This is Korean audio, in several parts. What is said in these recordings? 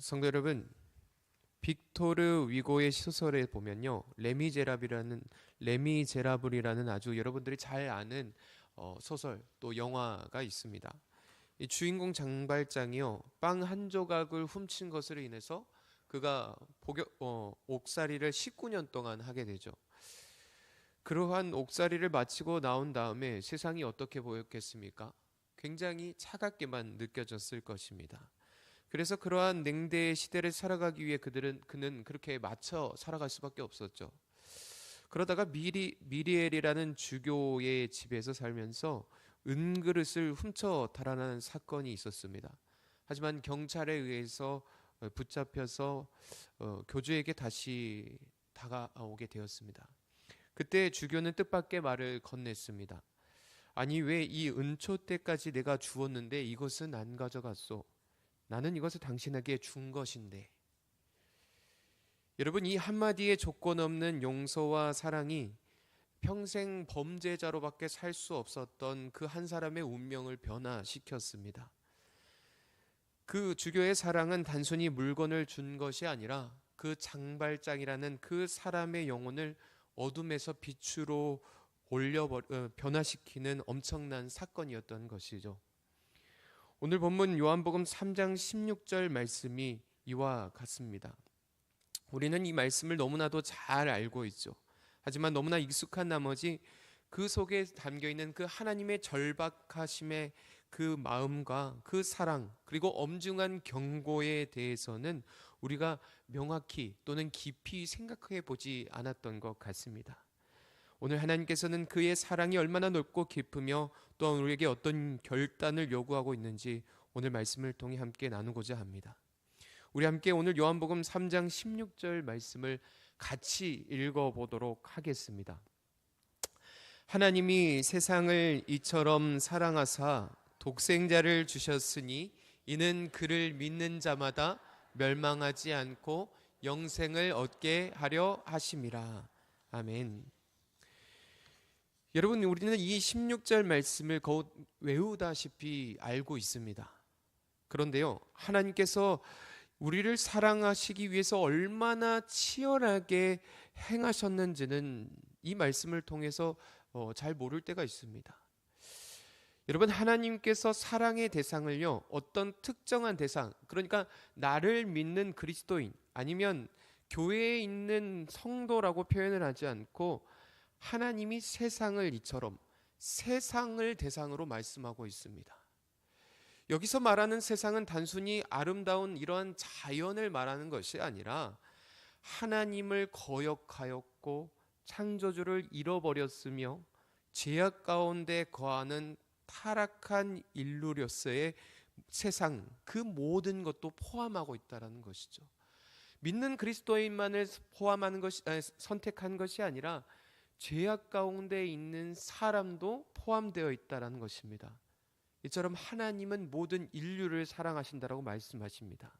성도 여러분, 빅토르 위고의 소설에 보면요, 레미제라블이라는 아주 여러분들이 잘 아는 소설 또 영화가 있습니다. 이 주인공 장발장이요, 빵 한 조각을 훔친 것으로 인해서 그가 옥살이를 19년 동안 하게 되죠. 그러한 옥살이를 마치고 나온 다음에 세상이 어떻게 보였겠습니까? 굉장히 차갑게만 느껴졌을 것입니다. 그래서 그러한 냉대의 시대를 살아가기 위해 그는 그렇게 맞춰 살아갈 수밖에 없었죠. 그러다가 미리엘이라는 주교의 집에서 살면서 은그릇을 훔쳐 달아나는 사건이 있었습니다. 하지만 경찰에 의해서 붙잡혀서 교주에게 다시 다가오게 되었습니다. 그때 주교는 뜻밖의 말을 건넸습니다. 아니, 왜 이 은초대까지 내가 주었는데 이것은 안 가져갔소? 나는 이것을 당신에게 준 것인데. 여러분, 이 한마디의 조건 없는 용서와 사랑이 평생 범죄자로밖에 살 수 없었던 그 한 사람의 운명을 변화시켰습니다. 그 주교의 사랑은 단순히 물건을 준 것이 아니라 그 장발장이라는 그 사람의 영혼을 어둠에서 빛으로 변화시키는 엄청난 사건이었던 것이죠. 오늘 본문 요한복음 3장 16절 말씀이 이와 같습니다. 우리는 이 말씀을 너무나도 잘 알고 있죠. 하지만 너무나 익숙한 나머지 그 속에 담겨있는 그 하나님의 절박하심의 그 마음과 그 사랑, 그리고 엄중한 경고에 대해서는 우리가 명확히 또는 깊이 생각해 보지 않았던 것 같습니다. 오늘 하나님께서는 그의 사랑이 얼마나 넓고 깊으며 또한 우리에게 어떤 결단을 요구하고 있는지 오늘 말씀을 통해 함께 나누고자 합니다. 우리 함께 오늘 요한복음 3장 16절 말씀을 같이 읽어보도록 하겠습니다. 하나님이 세상을 이처럼 사랑하사 독생자를 주셨으니 이는 그를 믿는 자마다 멸망하지 않고 영생을 얻게 하려 하심이라. 아멘. 여러분, 우리는 이 16절 말씀을 거의 외우다시피 알고 있습니다. 그런데요, 하나님께서 우리를 사랑하시기 위해서 얼마나 치열하게 행하셨는지는 이 말씀을 통해서 잘 모를 때가 있습니다. 여러분, 하나님께서 사랑의 대상을요, 어떤 특정한 대상, 그러니까 나를 믿는 그리스도인 아니면 교회에 있는 성도라고 표현을 하지 않고 하나님이 세상을 이처럼 세상을 대상으로 말씀하고 있습니다. 여기서 말하는 세상은 단순히 아름다운 이러한 자연을 말하는 것이 아니라 하나님을 거역하였고 창조주를 잃어버렸으며 죄악 가운데 거하는 타락한 인류로서의 세상, 그 모든 것도 포함하고 있다는 것이죠. 믿는 그리스도인만을 포함하는 것이 선택한 것이 아니라 죄악 가운데 있는 사람도 포함되어 있다는 것입니다. 이처럼 하나님은 모든 인류를 사랑하신다라고 말씀하십니다.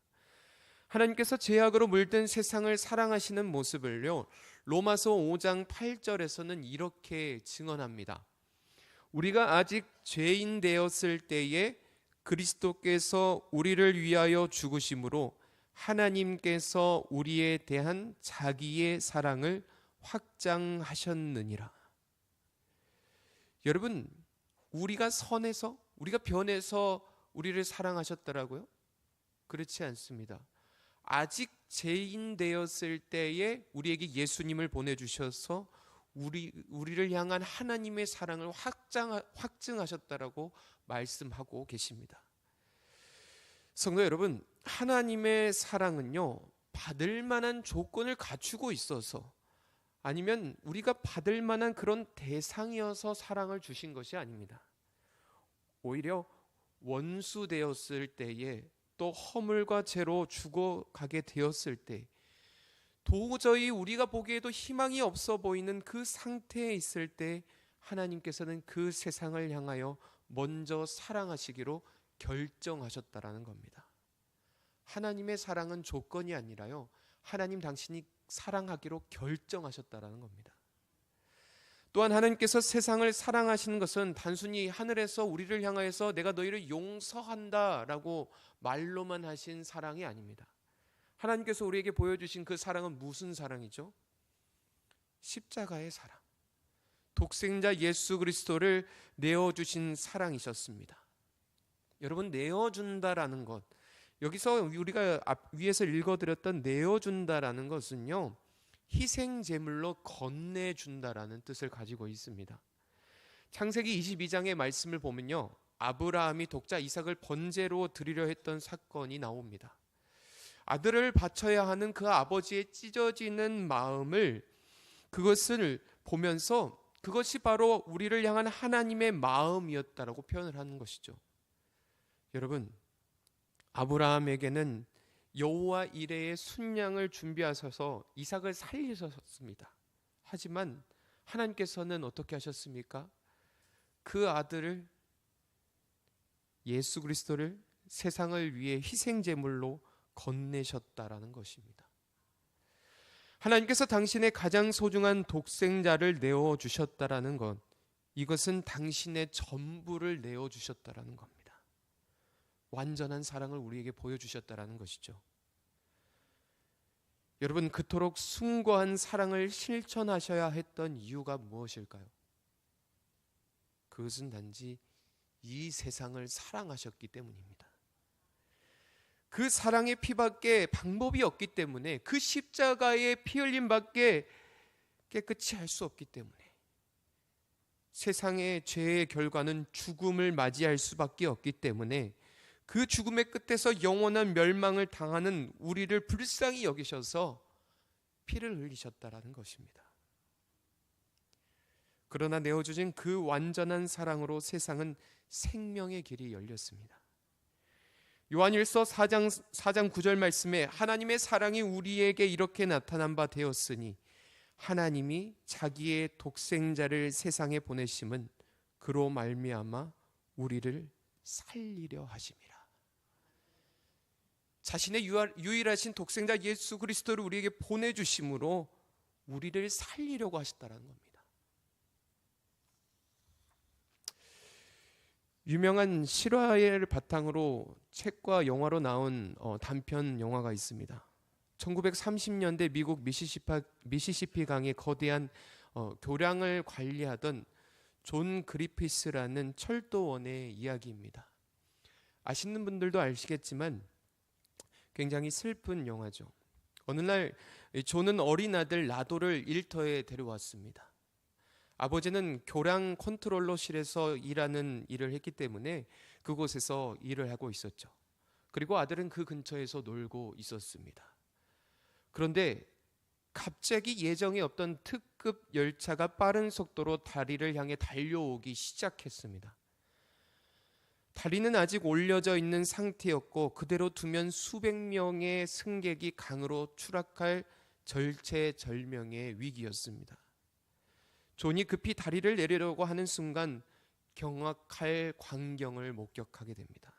하나님께서 죄악으로 물든 세상을 사랑하시는 모습을요, 로마서 5장 8절에서는 이렇게 증언합니다. 우리가 아직 죄인 되었을 때에 그리스도께서 우리를 위하여 죽으심으로 하나님께서 우리에 대한 자기의 사랑을 확장하셨느니라. 여러분, 우리가 선해서, 우리가 변해서 우리를 사랑하셨더라고요? 그렇지 않습니다. 아직 죄인 되었을 때에 우리에게 예수님을 보내주셔서 우리를 향한 하나님의 사랑을 확증하셨다라고 말씀하고 계십니다. 성도 여러분, 하나님의 사랑은요, 받을 만한 조건을 갖추고 있어서 아니면 우리가 받을 만한 그런 대상이어서 사랑을 주신 것이 아닙니다. 오히려 원수 되었을 때에 또 허물과 죄로 죽어가게 되었을 때 도저히 우리가 보기에도 희망이 없어 보이는 그 상태에 있을 때 하나님께서는 그 세상을 향하여 먼저 사랑하시기로 결정하셨다라는 겁니다. 하나님의 사랑은 조건이 아니라요, 하나님 당신이 사랑하기로 결정하셨다라는 겁니다. 또한 하나님께서 세상을 사랑하시는 것은 단순히 하늘에서 우리를 향하여서 내가 너희를 용서한다 라고 말로만 하신 사랑이 아닙니다. 하나님께서 우리에게 보여주신 그 사랑은 무슨 사랑이죠? 십자가의 사랑. 독생자 예수 그리스도를 내어주신 사랑이셨습니다. 여러분, 내어준다라는 것, 여기서 우리가 위에서 읽어드렸던 내어준다라는 것은요, 희생제물로 건네준다라는 뜻을 가지고 있습니다. 창세기 22장의 말씀을 보면요, 아브라함이 독자 이삭을 번제로 드리려 했던 사건이 나옵니다. 아들을 바쳐야 하는 그 아버지의 찢어지는 마음을, 그것을 보면서 그것이 바로 우리를 향한 하나님의 마음이었다라고 표현을 하는 것이죠. 여러분, 아브라함에게는 여호와 이레의 순양을 준비하셔서 이삭을 살리셨습니다. 하지만 하나님께서는 어떻게 하셨습니까? 그 아들을, 예수 그리스도를 세상을 위해 희생제물로 건네셨다라는 것입니다. 하나님께서 당신의 가장 소중한 독생자를 내어주셨다라는 것, 이것은 당신의 전부를 내어주셨다라는 겁니다. 완전한 사랑을 우리에게 보여주셨다라는 것이죠. 여러분, 그토록 숭고한 사랑을 실천하셔야 했던 이유가 무엇일까요? 그것은 단지 이 세상을 사랑하셨기 때문입니다. 그 사랑의 피밖에 방법이 없기 때문에, 그 십자가의 피 흘림밖에 깨끗이 할 수 없기 때문에, 세상의 죄의 결과는 죽음을 맞이할 수밖에 없기 때문에, 그 죽음의 끝에서 영원한 멸망을 당하는 우리를 불쌍히 여기셔서 피를 흘리셨다라는 것입니다. 그러나 내어주신 그 완전한 사랑으로 세상은 생명의 길이 열렸습니다. 요한일서 4장 9절 말씀에 하나님의 사랑이 우리에게 이렇게 나타난 바 되었으니 하나님이 자기의 독생자를 세상에 보내심은 그로 말미암아 우리를 살리려 하심이라. 자신의 유일하신 독생자 예수 그리스도를 우리에게 보내주심으로 우리를 살리려고 하셨다는 겁니다. 유명한 실화를 바탕으로 책과 영화로 나온 단편 영화가 있습니다. 1930년대 미국 미시시피 강의 거대한 교량을 관리하던 존 그리피스라는 철도원의 이야기입니다. 아시는 분들도 아시겠지만 굉장히 슬픈 영화죠. 어느 날 존은 어린 아들 라도를 일터에 데려왔습니다. 아버지는 교량 컨트롤러실에서 일하는 일을 했기 때문에 그곳에서 일을 하고 있었죠. 그리고 아들은 그 근처에서 놀고 있었습니다. 그런데 갑자기 예정에 없던 특급 열차가 빠른 속도로 다리를 향해 달려오기 시작했습니다. 다리는 아직 올려져 있는 상태였고 그대로 두면 수백 명의 승객이 강으로 추락할 절체절명의 위기였습니다. 존이 급히 다리를 내리려고 하는 순간 경악할 광경을 목격하게 됩니다.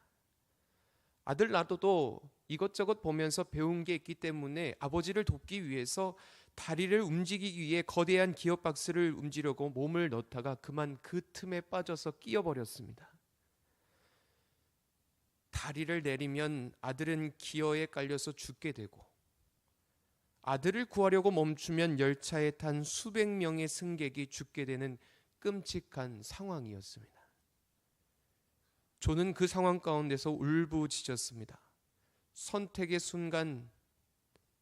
아들 라도도 이것저것 보면서 배운 게 있기 때문에 아버지를 돕기 위해서 다리를 움직이기 위해 거대한 기어박스를 움직이려고 몸을 넣다가 그만 그 틈에 빠져서 끼어버렸습니다. 다리를 내리면 아들은 기어에 깔려서 죽게 되고 아들을 구하려고 멈추면 열차에 탄 수백 명의 승객이 죽게 되는 끔찍한 상황이었습니다. 존은 그 상황 가운데서 울부짖었습니다. 선택의 순간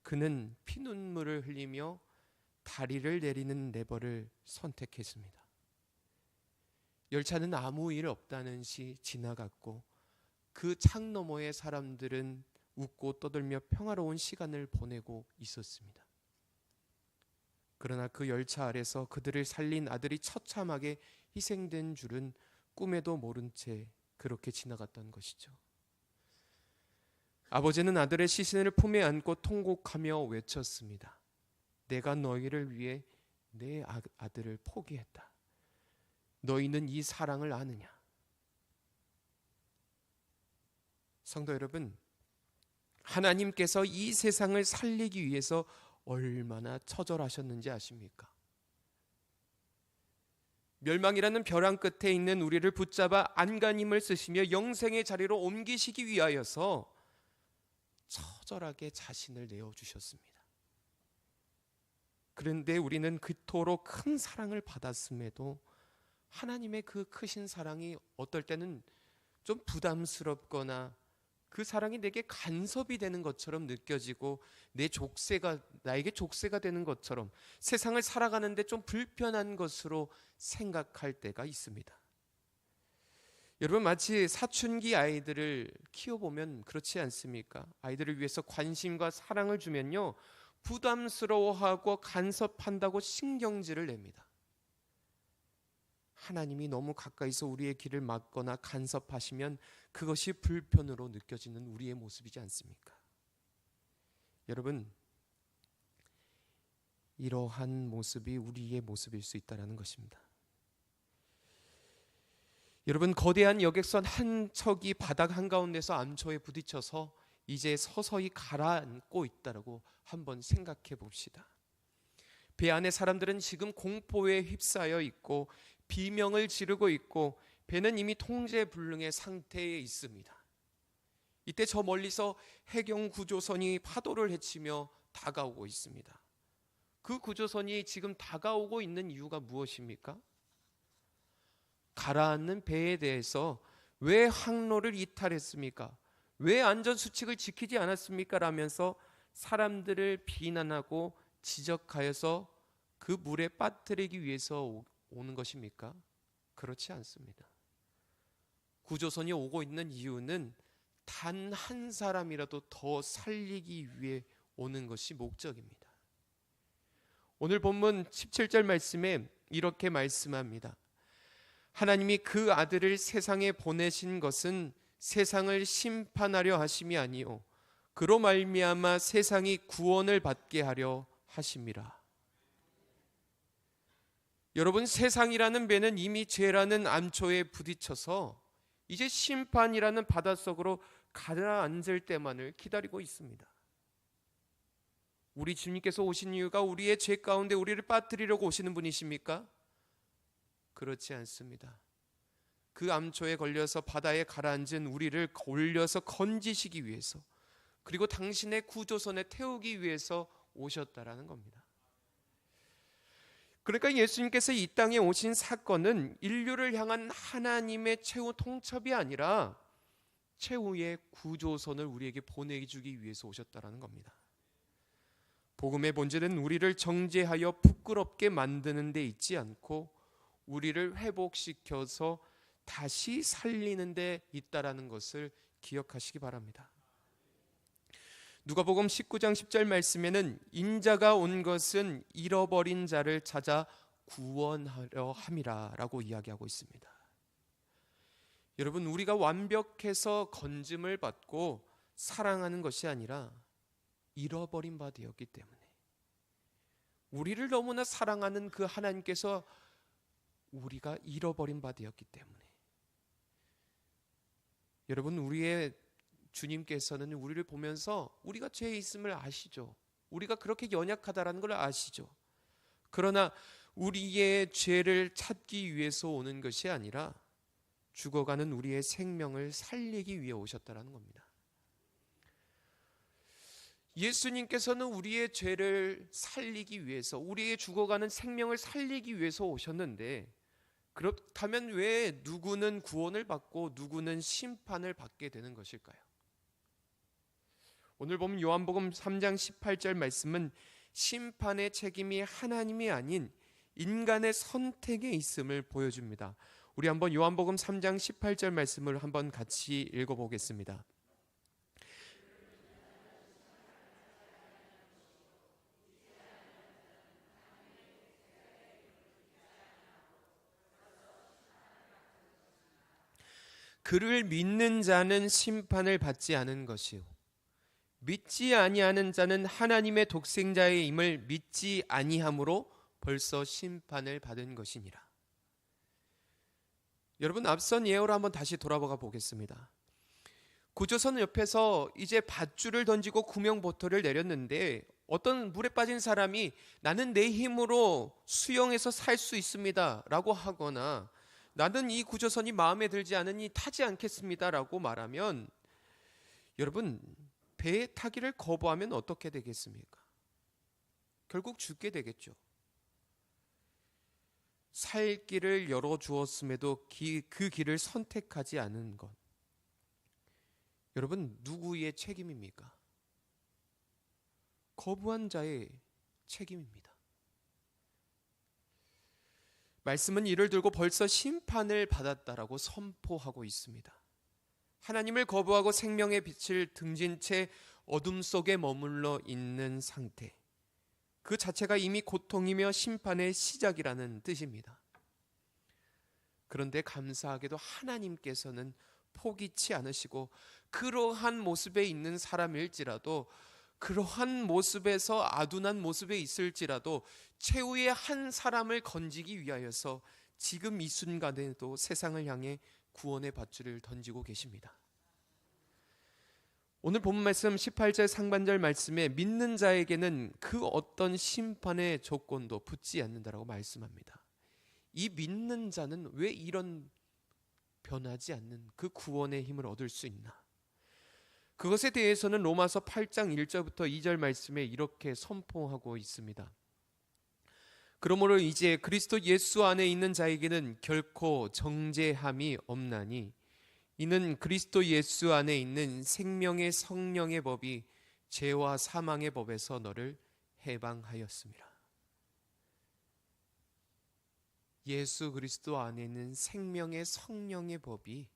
그는 피눈물을 흘리며 다리를 내리는 레버를 선택했습니다. 열차는 아무 일 없다는 시 지나갔고 그 창 너머의 사람들은 웃고 떠들며 평화로운 시간을 보내고 있었습니다. 그러나 그 열차 아래서 그들을 살린 아들이 처참하게 희생된 줄은 꿈에도 모른 채 그렇게 지나갔던 것이죠. 아버지는 아들의 시신을 품에 안고 통곡하며 외쳤습니다. 내가 너희를 위해 내 아들을 포기했다. 너희는 이 사랑을 아느냐? 성도 여러분, 하나님께서 이 세상을 살리기 위해서 얼마나 처절하셨는지 아십니까? 멸망이라는 벼랑 끝에 있는 우리를 붙잡아 안간힘을 쓰시며 영생의 자리로 옮기시기 위하여서 처절하게 자신을 내어주셨습니다. 그런데 우리는 그토록 큰 사랑을 받았음에도 하나님의 그 크신 사랑이 어떨 때는 좀 부담스럽거나 그 사랑이 내게 간섭이 되는 것처럼 느껴지고 나에게 족쇄가 되는 것처럼 세상을 살아가는데 좀 불편한 것으로 생각할 때가 있습니다. 여러분, 마치 사춘기 아이들을 키워보면 그렇지 않습니까? 아이들을 위해서 관심과 사랑을 주면요, 부담스러워하고 간섭한다고 신경질을 냅니다. 하나님이 너무 가까이서 우리의 길을 막거나 간섭하시면 그것이 불편으로 느껴지는 우리의 모습이지 않습니까? 여러분, 이러한 모습이 우리의 모습일 수 있다는 것입니다. 여러분, 거대한 여객선 한 척이 바닥 한가운데서 암초에 부딪혀서 이제 서서히 가라앉고 있다고 한번 생각해 봅시다. 배 안에 사람들은 지금 공포에 휩싸여 있고 비명을 지르고 있고 배는 이미 통제불능의 상태에 있습니다. 이때 저 멀리서 해경 구조선이 파도를 헤치며 다가오고 있습니다. 그 구조선이 지금 다가오고 있는 이유가 무엇입니까? 가라앉는 배에 대해서 왜 항로를 이탈했습니까? 왜 안전수칙을 지키지 않았습니까? 라면서 사람들을 비난하고 지적하여서 그 물에 빠뜨리기 위해서 오는 것입니까? 그렇지 않습니다. 구조선이 오고 있는 이유는 단 한 사람이라도 더 살리기 위해 오는 것이 목적입니다. 오늘 본문 17절 말씀에 이렇게 말씀합니다. 하나님이 그 아들을 세상에 보내신 것은 세상을 심판하려 하심이 아니요 그로 말미암아 세상이 구원을 받게 하려 하심이라. 여러분, 세상이라는 배는 이미 죄라는 암초에 부딪혀서 이제 심판이라는 바닷속으로 가라앉을 때만을 기다리고 있습니다. 우리 주님께서 오신 이유가 우리의 죄 가운데 우리를 빠뜨리려고 오시는 분이십니까? 그렇지 않습니다. 그 암초에 걸려서 바다에 가라앉은 우리를 올려서 건지시기 위해서, 그리고 당신의 구조선에 태우기 위해서 오셨다라는 겁니다. 그러니까 예수님께서 이 땅에 오신 사건은 인류를 향한 하나님의 최후 통첩이 아니라 최후의 구조선을 우리에게 보내주기 위해서 오셨다라는 겁니다. 복음의 본질은 우리를 정죄하여 부끄럽게 만드는 데 있지 않고 우리를 회복시켜서 다시 살리는 데 있다라는 것을 기억하시기 바랍니다. 누가복음 19장 10절 말씀에는 인자가 온 것은 잃어버린 자를 찾아 구원하려 함이라 라고 이야기하고 있습니다. 여러분, 우리가 완벽해서 건짐을 받고 사랑하는 것이 아니라 잃어버린 바 되었기 때문에, 우리를 너무나 사랑하는 그 하나님께서 우리가 잃어버린 바 되었기 때문에, 여러분, 우리의 주님께서는 우리를 보면서 우리가 죄에 있음을 아시죠. 우리가 그렇게 연약하다라는 걸 아시죠. 그러나 우리의 죄를 찾기 위해서 오는 것이 아니라 죽어가는 우리의 생명을 살리기 위해 오셨다라는 겁니다. 예수님께서는 우리의 죄를 살리기 위해서, 우리의 죽어가는 생명을 살리기 위해서 오셨는데, 그렇다면 왜 누구는 구원을 받고 누구는 심판을 받게 되는 것일까요? 오늘 보면 요한복음 3장 18절 말씀은 심판의 책임이 하나님이 아닌 인간의 선택에 있음을 보여줍니다. 우리 한번 요한복음 3장 18절 말씀을 한번 같이 읽어보겠습니다. 그를 믿는 자는 심판을 받지 않은 것이요 믿지 아니하는 자는 하나님의 독생자의 임을 믿지 아니함으로 벌써 심판을 받은 것이니라. 여러분, 앞선 예어로 한번 다시 돌아가 보겠습니다. 구조선 옆에서 이제 밧줄을 던지고 구명보트를 내렸는데, 어떤 물에 빠진 사람이 나는 내 힘으로 수영해서 살 수 있습니다 라고 하거나, 나는 이 구조선이 마음에 들지 않으니 타지 않겠습니다 라고 말하면, 여러분, 배에 타기를 거부하면 어떻게 되겠습니까? 결국 죽게 되겠죠. 살 길을 열어주었음에도 그 길을 선택하지 않은 것. 여러분, 누구의 책임입니까? 거부한 자의 책임입니다. 말씀은 이를 들고 벌써 심판을 받았다라고 선포하고 있습니다. 하나님을 거부하고 생명의 빛을 등진 채 어둠 속에 머물러 있는 상태. 그 자체가 이미 고통이며 심판의 시작이라는 뜻입니다. 그런데 감사하게도 하나님께서는 포기치 않으시고 그러한 모습에 있는 사람일지라도 그러한 모습에서 아둔한 모습에 있을지라도 최후의 한 사람을 건지기 위하여서 지금 이 순간에도 세상을 향해 구원의 밧줄을 던지고 계십니다. 오늘 본문 말씀 18절 상반절 말씀에 믿는 자에게는 그 어떤 심판의 조건도 붙지 않는다라고 말씀합니다. 이 믿는 자는 왜 이런 변하지 않는 그 구원의 힘을 얻을 수 있나? 그것에 대해서는 로마서 8장 1절부터 2절 말씀에 이렇게 선포하고 있습니다. 그러므로 이제 그리스도 예수 안에 있는 자에게는 결코 정죄함이 없나니 이는 그리스도 예수 안에 있는 생명의 성령의 법이 죄와 사망의 법에서 너를 해방하였습니다. 예수 그리스도 안에 있는 생명의 성령의 법이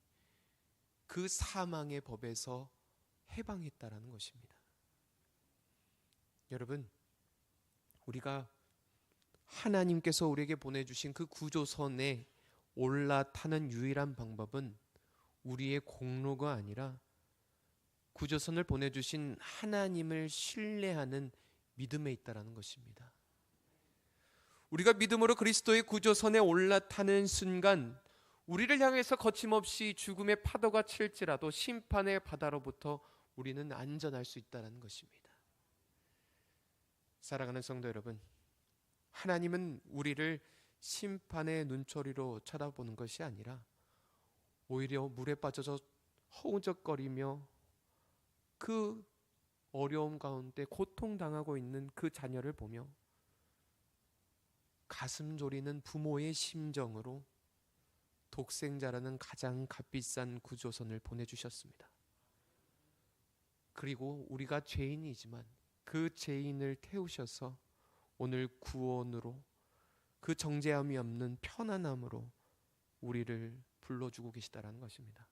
그 사망의 법에서 해방했다라는 것입니다. 여러분, 우리가 하나님께서 우리에게 보내주신 그 구조선에 올라타는 유일한 방법은 우리의 공로가 아니라 구조선을 보내주신 하나님을 신뢰하는 믿음에 있다라는 것입니다. 우리가 믿음으로 그리스도의 구조선에 올라타는 순간 우리를 향해서 거침없이 죽음의 파도가 칠지라도 심판의 바다로부터 우리는 안전할 수 있다는 것입니다. 사랑하는 성도 여러분, 하나님은 우리를 심판의 눈초리로 쳐다보는 것이 아니라 오히려 물에 빠져서 허우적거리며 그 어려움 가운데 고통당하고 있는 그 자녀를 보며 가슴 졸이는 부모의 심정으로 독생자라는 가장 값비싼 구조선을 보내주셨습니다. 그리고 우리가 죄인이지만 그 죄인을 태우셔서 오늘 구원으로 그 정죄함이 없는 편안함으로 우리를 불러주고 계시다라는 것입니다.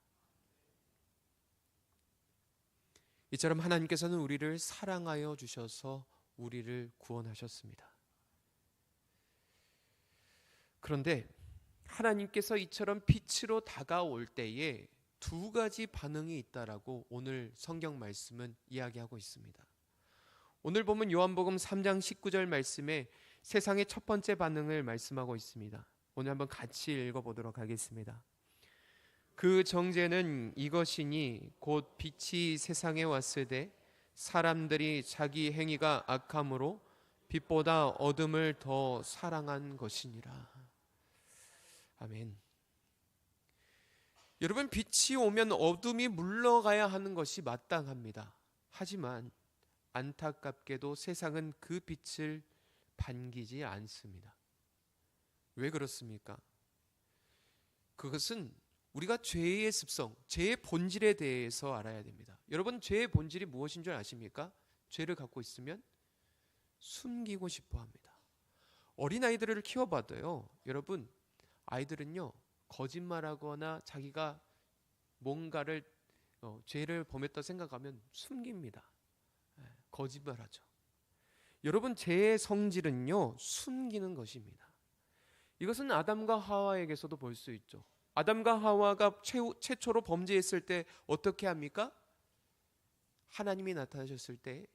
이처럼 하나님께서는 우리를 사랑하여 주셔서 우리를 구원하셨습니다. 그런데 하나님께서 이처럼 빛으로 다가올 때에 두 가지 반응이 있다라고 오늘 성경 말씀은 이야기하고 있습니다. 오늘 보면 요한복음 3장 19절 말씀에 세상의 첫 번째 반응을 말씀하고 있습니다. 오늘 한번 같이 읽어보도록 하겠습니다. 그 정죄는 이것이니 곧 빛이 세상에 왔을 때 사람들이 자기 행위가 악함으로 빛보다 어둠을 더 사랑한 것이니라. 아멘. 여러분, 빛이 오면 어둠이 물러가야 하는 것이 마땅합니다. 하지만 안타깝게도 세상은 그 빛을 반기지 않습니다. 왜 그렇습니까? 그것은 우리가 죄의 습성, 죄의 본질에 대해서 알아야 됩니다. 여러분, 죄의 본질이 무엇인 줄 아십니까? 죄를 갖고 있으면 숨기고 싶어 합니다. 어린아이들을 키워봐도요, 여러분, 아이들은요, 거짓말하거나 자기가 뭔가를 죄를 범했다 생각하면 숨깁니다. 거짓말하죠. 여러분, 죄의 성질은요, 숨기는 것입니다. 이것은 아담과 하와에게서도 볼 수 있죠. 아담과 하와가 최초로 범죄했을 때 어떻게 합니까? 하나님이 나타나셨을 때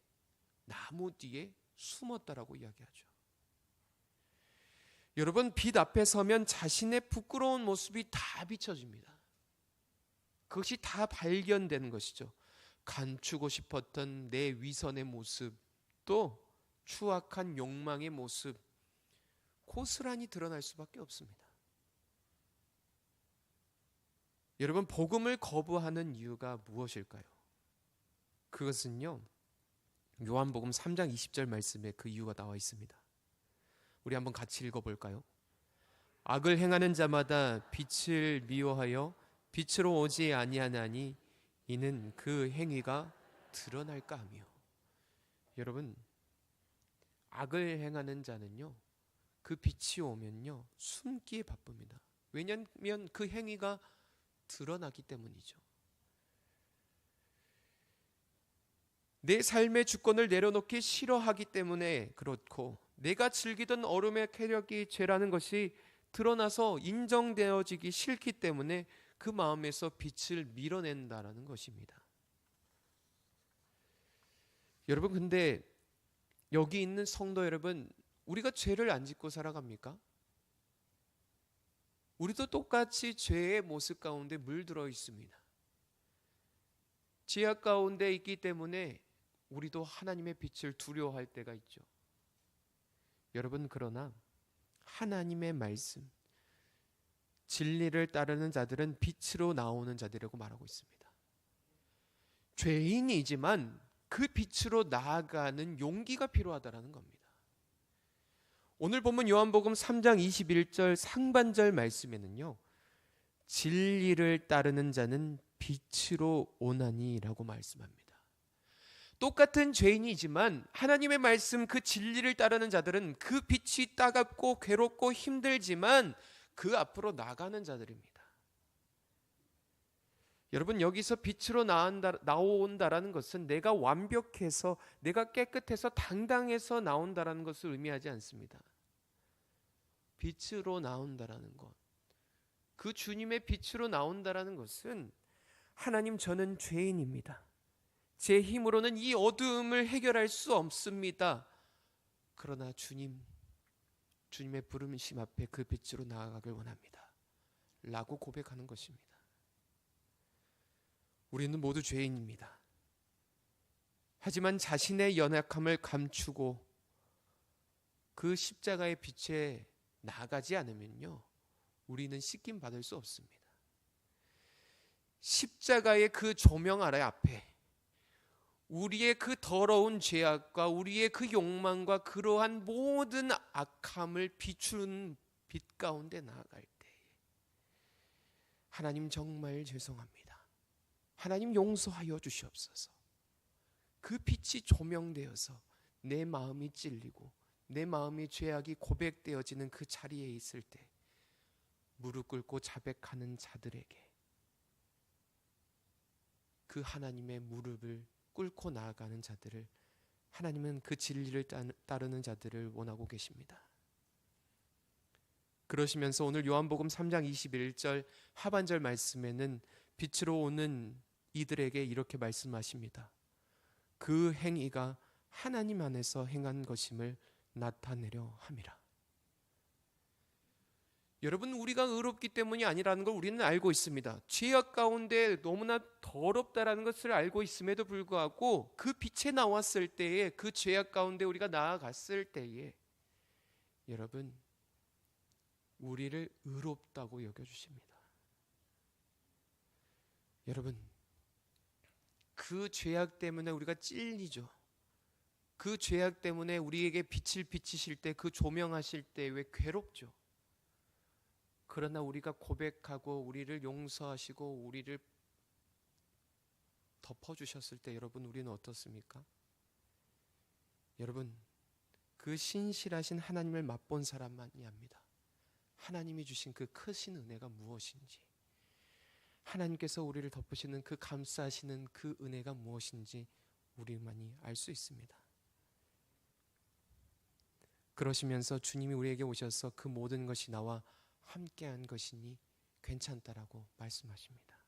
나무 뒤에 숨었다라고 이야기하죠. 여러분, 빛 앞에 서면 자신의 부끄러운 모습이 다 비춰집니다. 그것이 다 발견되는 것이죠. 감추고 싶었던 내 위선의 모습, 또 추악한 욕망의 모습, 고스란히 드러날 수밖에 없습니다. 여러분, 복음을 거부하는 이유가 무엇일까요? 그것은요, 요한복음 3장 20절 말씀에 그 이유가 나와 있습니다. 우리 한번 같이 읽어볼까요? 악을 행하는 자마다 빛을 미워하여 빛으로 오지 아니하나니 이는 그 행위가 드러날까 하며. 여러분, 악을 행하는 자는요, 그 빛이 오면요 숨기에 바쁩니다. 왜냐하면 그 행위가 드러나기 때문이죠. 내 삶의 주권을 내려놓기 싫어하기 때문에 그렇고, 내가 즐기던 어둠의 쾌락이 죄라는 것이 드러나서 인정되어지기 싫기 때문에 그 마음에서 빛을 밀어낸다라는 것입니다. 여러분, 근데 여기 있는 성도 여러분, 우리가 죄를 안 짓고 살아갑니까? 우리도 똑같이 죄의 모습 가운데 물들어 있습니다. 죄악 가운데 있기 때문에 우리도 하나님의 빛을 두려워할 때가 있죠. 여러분, 그러나 하나님의 말씀, 진리를 따르는 자들은 빛으로 나오는 자들이라고 말하고 있습니다. 죄인이지만 그 빛으로 나아가는 용기가 필요하다는 겁니다. 오늘 본문 요한복음 3장 21절 상반절 말씀에는요, 진리를 따르는 자는 빛으로 오나니 라고 말씀합니다. 똑같은 죄인이지만 하나님의 말씀, 그 진리를 따르는 자들은 그 빛이 따갑고 괴롭고 힘들지만 그 앞으로 나가는 자들입니다. 여러분, 여기서 빛으로 나온다라는 것은 내가 완벽해서, 내가 깨끗해서 당당해서 나온다라는 것을 의미하지 않습니다. 빛으로 나온다라는 것, 그 주님의 빛으로 나온다라는 것은, 하나님, 저는 죄인입니다. 제 힘으로는 이 어두움을 해결할 수 없습니다. 그러나 주님의 부르심 앞에 그 빛으로 나아가길 원합니다 라고 고백하는 것입니다. 우리는 모두 죄인입니다. 하지만 자신의 연약함을 감추고 그 십자가의 빛에 나가지 않으면요, 우리는 씻김 받을 수 없습니다. 십자가의 그 조명 아래 앞에 우리의 그 더러운 죄악과 우리의 그 욕망과 그러한 모든 악함을 비추는 빛 가운데 나아갈 때, 하나님, 정말 죄송합니다. 하나님, 용서하여 주시옵소서. 그 빛이 조명되어서 내 마음이 찔리고 내 마음의 죄악이 고백되어지는 그 자리에 있을 때, 무릎 꿇고 자백하는 자들에게 그 하나님의 무릎을 꿇고 나아가는 자들을, 하나님은 그 진리를 따르는 자들을 원하고 계십니다. 그러시면서 오늘 요한복음 3장 21절 하반절 말씀에는 빛으로 오는 이들에게 이렇게 말씀하십니다. 그 행위가 하나님 안에서 행한 것임을 나타내려 함이라. 여러분, 우리가 의롭기 때문이 아니라는 걸 우리는 알고 있습니다. 죄악 가운데 너무나 더럽다라는 것을 알고 있음에도 불구하고 그 빛에 나왔을 때에, 그 죄악 가운데 우리가 나아갔을 때에, 여러분, 우리를 의롭다고 여겨주십니다. 여러분, 그 죄악 때문에 우리가 찔리죠. 그 죄악 때문에 우리에게 빛을 비치실 때, 그 조명하실 때 왜 괴롭죠. 그러나 우리가 고백하고 우리를 용서하시고 우리를 덮어주셨을 때, 여러분, 우리는 어떻습니까? 여러분, 그 신실하신 하나님을 맛본 사람만이 압니다. 하나님이 주신 그 크신 은혜가 무엇인지, 하나님께서 우리를 덮으시는 그 감싸시는 그 은혜가 무엇인지 우리만이 알 수 있습니다. 그러시면서 주님이 우리에게 오셔서 그 모든 것이 나와 함께한 것이니 괜찮다라고 말씀하십니다.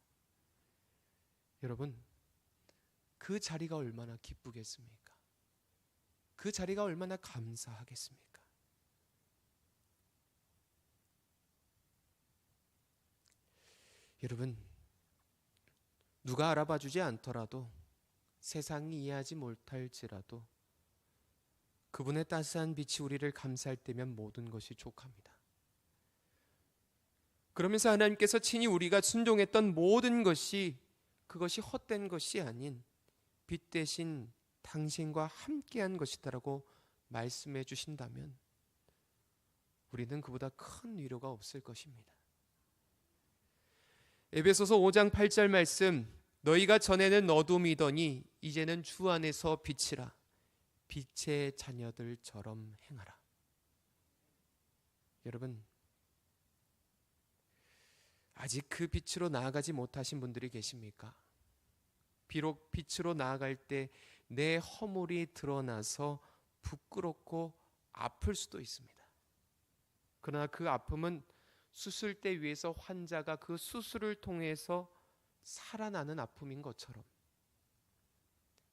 여러분, 그 자리가 얼마나 기쁘겠습니까? 그 자리가 얼마나 감사하겠습니까? 여러분, 누가 알아봐 주지 않더라도, 세상이 이해하지 못할지라도 그분의 따스한 빛이 우리를 감쌀 때면 모든 것이 족합니다. 그러면서 하나님께서 친히 우리가 순종했던 모든 것이, 그것이 헛된 것이 아닌 빛 대신 당신과 함께한 것이다라고 말씀해 주신다면 우리는 그보다 큰 위로가 없을 것입니다. 에베소서 5장 8절 말씀, 너희가 전에는 어둠이더니 이제는 주 안에서 빛이라. 빛의 자녀들처럼 행하라. 여러분, 아직 그 빛으로 나아가지 못하신 분들이 계십니까? 비록 빛으로 나아갈 때 내 허물이 드러나서 부끄럽고 아플 수도 있습니다. 그러나 그 아픔은 수술대 위에서 환자가 그 수술을 통해서 살아나는 아픔인 것처럼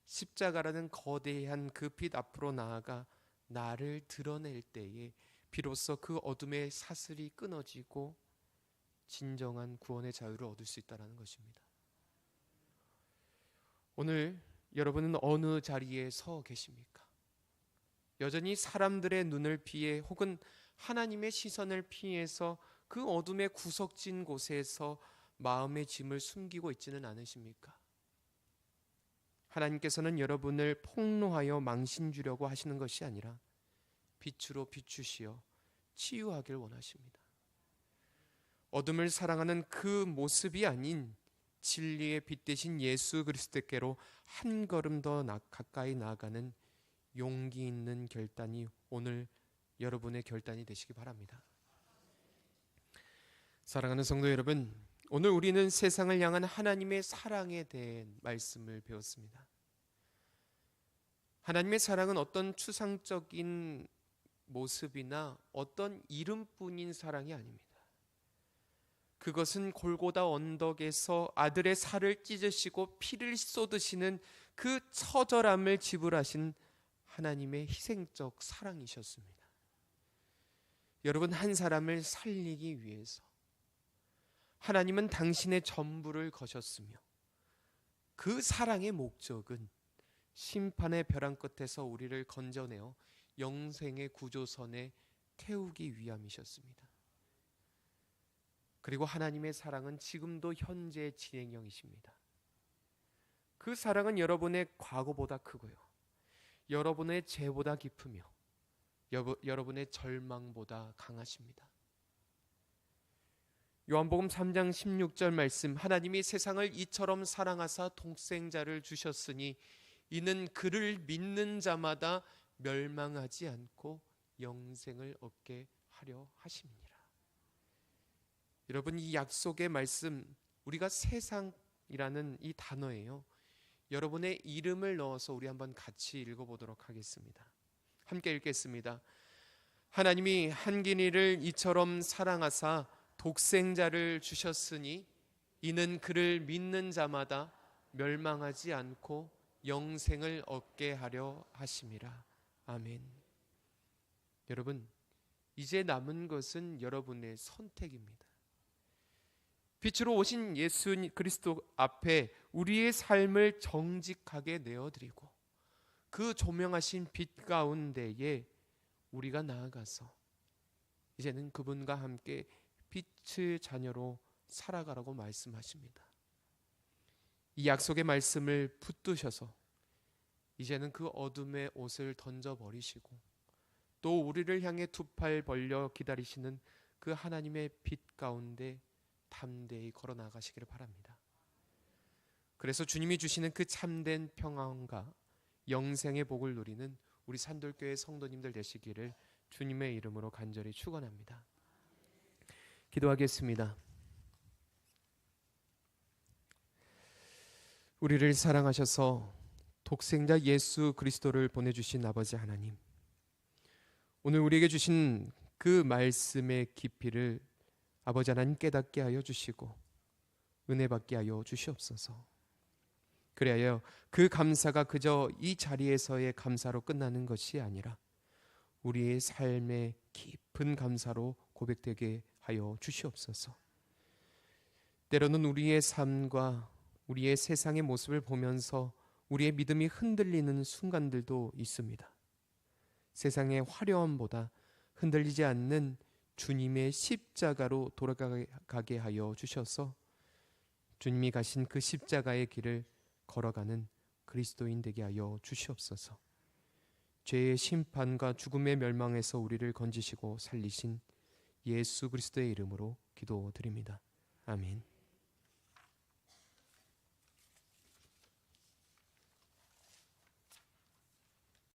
십자가라는 거대한 그 빛 앞으로 나아가 나를 드러낼 때에 비로소 그 어둠의 사슬이 끊어지고 진정한 구원의 자유를 얻을 수 있다는 것입니다. 오늘 여러분은 어느 자리에 서 계십니까? 여전히 사람들의 눈을 피해 혹은 하나님의 시선을 피해서 그 어둠의 구석진 곳에서 마음의 짐을 숨기고 있지는 않으십니까? 하나님께서는 여러분을 폭로하여 망신 주려고 하시는 것이 아니라 빛으로 비추시어 치유하길 원하십니다. 어둠을 사랑하는 그 모습이 아닌 진리의 빛 대신 예수 그리스도께로 한 걸음 더 가까이 나아가는 용기 있는 결단이 오늘 여러분의 결단이 되시기 바랍니다. 사랑하는 성도 여러분, 오늘 우리는 세상을 향한 하나님의 사랑에 대한 말씀을 배웠습니다. 하나님의 사랑은 어떤 추상적인 모습이나 어떤 이름뿐인 사랑이 아닙니다. 그것은 골고다 언덕에서 아들의 살을 찢으시고 피를 쏟으시는 그 처절함을 지불하신 하나님의 희생적 사랑이셨습니다. 여러분, 한 사람을 살리기 위해서 하나님은 당신의 전부를 거셨으며 그 사랑의 목적은 심판의 벼랑 끝에서 우리를 건져내어 영생의 구조선에 태우기 위함이셨습니다. 그리고 하나님의 사랑은 지금도 현재 진행형이십니다. 그 사랑은 여러분의 과거보다 크고요, 여러분의 죄보다 깊으며 여러분의 절망보다 강하십니다. 요한복음 3장 16절 말씀, 하나님이 세상을 이처럼 사랑하사 독생자를 주셨으니 이는 그를 믿는 자마다 멸망하지 않고 영생을 얻게 하려 하심이니라. 여러분, 이 약속의 말씀, 우리가 세상이라는 이 단어예요. 여러분의 이름을 넣어서 우리 한번 같이 읽어보도록 하겠습니다. 함께 읽겠습니다. 하나님이 한길이를 이처럼 사랑하사 독생자를 주셨으니 이는 그를 믿는 자마다 멸망하지 않고 영생을 얻게 하려 하심이라. 아멘. 여러분, 이제 남은 것은 여러분의 선택입니다. 빛으로 오신 예수 그리스도 앞에 우리의 삶을 정직하게 내어드리고 그 조명하신 빛 가운데에 우리가 나아가서 이제는 그분과 함께 빛의 자녀로 살아가라고 말씀하십니다. 이 약속의 말씀을 붙드셔서 이제는 그 어둠의 옷을 던져버리시고 또 우리를 향해 두 팔 벌려 기다리시는 그 하나님의 빛 가운데 담대히 걸어 나가시기를 바랍니다. 그래서 주님이 주시는 그 참된 평안과 영생의 복을 누리는 우리 산돌교회 성도님들 되시기를 주님의 이름으로 간절히 축원합니다. 기도하겠습니다. 우리를 사랑하셔서 독생자 예수 그리스도를 보내주신 아버지 하나님, 오늘 우리에게 주신 그 말씀의 깊이를 아버지 하나님 깨닫게 하여 주시고 은혜 받게 하여 주시옵소서. 그래야 그 감사가 그저 이 자리에서의 감사로 끝나는 것이 아니라 우리의 삶의 깊은 감사로 고백되게 하여 주시옵소서. 때로는 우리의 삶과 우리의 세상의 모습을 보면서 우리의 믿음이 흔들리는 순간들도 있습니다. 세상의 화려함보다 흔들리지 않는 주님의 십자가로 돌아가게 하여 주셔서 주님이 가신 그 십자가의 길을 걸어가는 그리스도인 되게 하여 주시옵소서. 죄의 심판과 죽음의 멸망에서 우리를 건지시고 살리신 예수 그리스도의 이름으로 기도드립니다. 아멘.